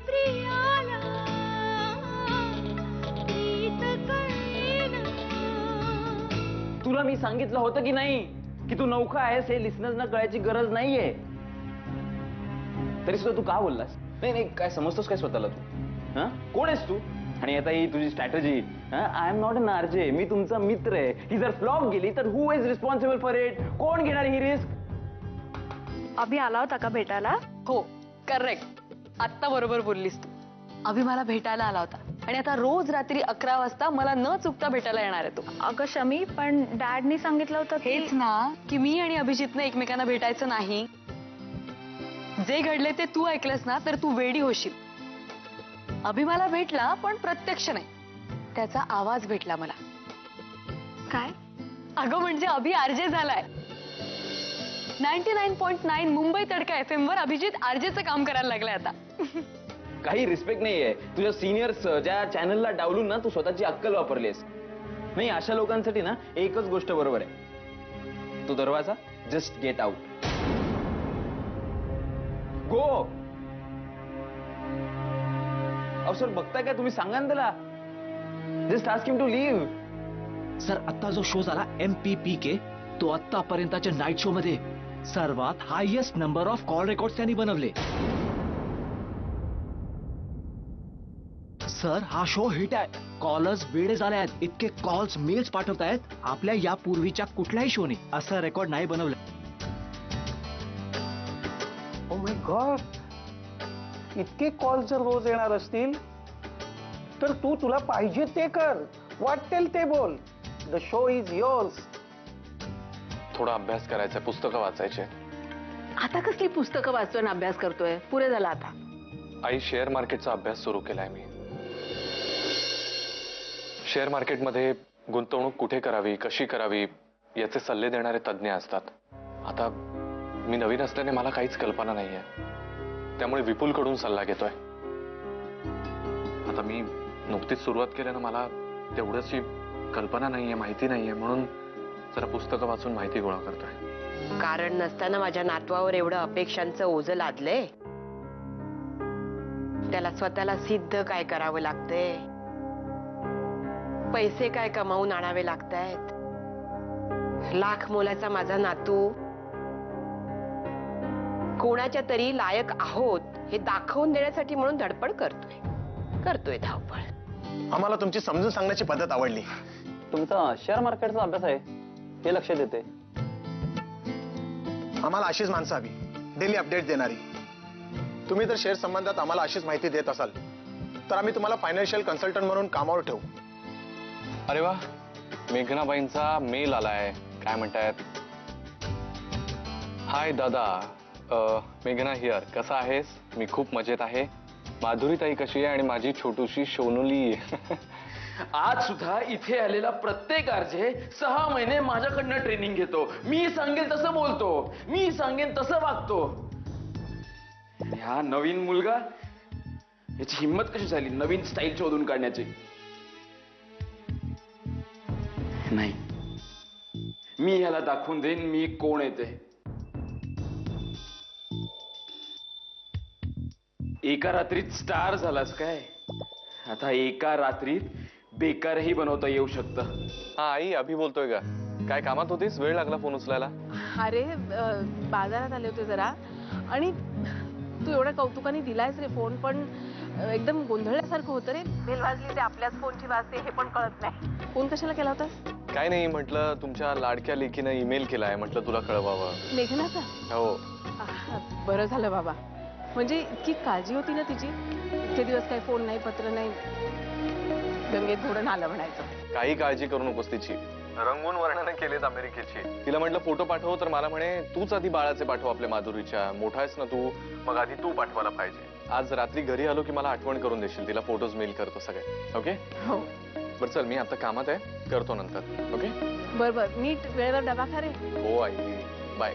प्रियाला प्रीत कळेना. तुला मी सांगितलं होतं की नाही की तू नौका आहेस हे लिसनर्सना कळायची गरज नाहीये. तरी सुद्धा तू का बोललास? नाही नाही, काय समजतोस काय स्वतःला तू? हा, कोण आहेस तू? आणि आता ही तुझी strategy. I am not an RJ, मी तुमचा मित्र आहे. ही जर फ्लॉप गेली तर who is responsible for it? कोण घेणार ही रिस्क? अभि आला होता का भेटायला? हो, करेक्ट. आत्ता बरोबर बोललीस तू. अभि मला भेटायला आला होता आणि आता रोज रात्री 11 वाजता मला न चुकता भेटायला येणार आहे तो. अगं शमी, पण डॅडनी सांगितलं होतं हेच ना की मी आणि अभिजितने एकमेकांना भेटायचं नाही. जे घडले ते तू ऐकलंस ना तर तू वेडी होशील. अभि मला भेटला पण प्रत्यक्ष नाही, त्याचा आवाज भेटला मला. काय? अगं म्हणजे अभि आरजे झालाय. 99.9 मुंबई तडका FM वर अभिजित आरजेचं काम करायला लागलाय आता. काही रिस्पेक्ट नाहीये तुझ्या सिनियर्स ज्या चॅनलला डावलून ना तू स्वतःची अक्कल वापरलीस. नाही, अशा लोकांसाठी ना एकच गोष्ट बरोबर आहे. तो दरवाजा जस्ट गेट आउट. गो. अहो सर, बघताय काय तुम्ही? सांगा ना त्याला. Just ask him to leave. Sir, आता जो शो झाला MPPK, तो आतापर्यंतच्या नाईट शो मध्ये सर्वात highest number of call record त्यांनी बनवले. सर, हा शो हिट आहे. कॉलर्स वेडे झाले आहेत. इतके कॉल्स, मेल्स पाठवतायत. आपल्या यापूर्वीच्या कुठल्याही शोने असं रेकॉर्ड नाही बनवलं. ओ माय गॉड, इतके कॉल जर रोज येणार असतील तर तू तुला पाहिजे ते कर, वाटेल ते बोल. The show is yours. थोडा अभ्यास करायचा, पुस्तकं वाचायचे. आता कसली पुस्तकं वाचतोय आणि अभ्यास करतोय? पुरे झाला आता. आई, शेअर मार्केटचा अभ्यास सुरू केलाय मी. शेअर मार्केटमध्ये गुंतवणूक कुठे करावी, कशी करावी याचे सल्ले देणारे तज्ज्ञ असतात. आता मी नवीन असल्याने मला काहीच कल्पना नाहीये, त्यामुळे विपुलकडून सल्ला घेतोय. आता मी नुकतीच सुरुवात केल्यानं मला तेवढ्याची कल्पना नाहीये, माहिती नाहीये, म्हणून जरा पुस्तकं वाचून माहिती गोळा करतोय. कारण नसताना माझ्या नातवावर एवढं अपेक्षांचं ओझं लादलंय. त्याला स्वतःला सिद्ध काय करावं लागतंय, पैसे काय कमावून आणावे लागतायत. लाख मोलाचा माझा नातू कोणाच्या तरी लायक आहोत हे दाखवून देण्यासाठी म्हणून धडपड करतोय धावपळ. आम्हाला तुमची समजून सांगण्याची पद्धत आवडली. तुमचा शेअर मार्केटचा अभ्यास आहे हे लक्षात येते. आम्हाला अशीच माणसं हवी, डेली अपडेट देणारी. तुम्ही जर शेअर संबंधात आम्हाला अशीच माहिती देत असाल तर आम्ही तुम्हाला फायनान्शियल कन्सल्टंट म्हणून कामावर ठेवू. अरे वा, मेघनाबाईंचा मेल आलाय. काय म्हणतायत? हाय दादा, मेघना हिअर. कसा आहेस? मी खूप मजेत आहे. माधुरी ताई कशी आहे आणि माझी छोटूशी सोनुली? आज सुद्धा इथे आलेला प्रत्येक आरजे 6 महिने माझ्याकडनं ट्रेनिंग घेतो. मी सांगेल तसं बोलतो, मी सांगेन तसं वागतो. हा नवीन मुलगा, याची हिंमत कशी झाली नवीन स्टाईल शोधून काढण्याची? नाही, मी याला दाखवून देईन मी कोण येते. एका रात्रीत स्टार झालास काय? आता एका रात्रीत बेकारही बनवता येऊ शकतं. हा आई, अभि बोलतोय का? काय कामात होतीस? वेळ लागला फोन उचलायला. अरे बाजारात आले होते जरा, आणि तू एवढ्या कौतुकाने दिलायस रे फोन, पण एकदम गोंधळल्यासारखं होतं रे. बेल वाजली ते आपल्याच फोनची वाजते हे पण कळत नाही. फोन कशाला केला होतास? काय नाही, म्हटलं तुमच्या लाडक्या लेकीनं ईमेल केलाय, म्हटलं तुला कळवावं. मेघनाचा? हो. बरं झालं बाबा, म्हणजे इतकी काळजी होती ना तिची. इतके दिवस काही फोन नाही, पत्र नाही, गंगेत धोरण आलं म्हणायचं. काही काळजी करू नकोस तिची. रंगून वर्णन केलेत अमेरिकेची. तिला म्हटलं फोटो पाठव, तर मला म्हणे तूच आधी बाळाचे पाठव आपल्या माधुरीच्या. मोठा आहेस ना तू, मग आधी तू पाठवायला पाहिजे. आज रात्री घरी आलो की मला आठवण करून देशील. तिला फोटोज मेल करतो सगळे. ओके? हो. बरं चल, मी आता कामात आहे, करतो नंतर. ओके? बरं नीट वेळेवर डबा खा रे. हो आई, बाय.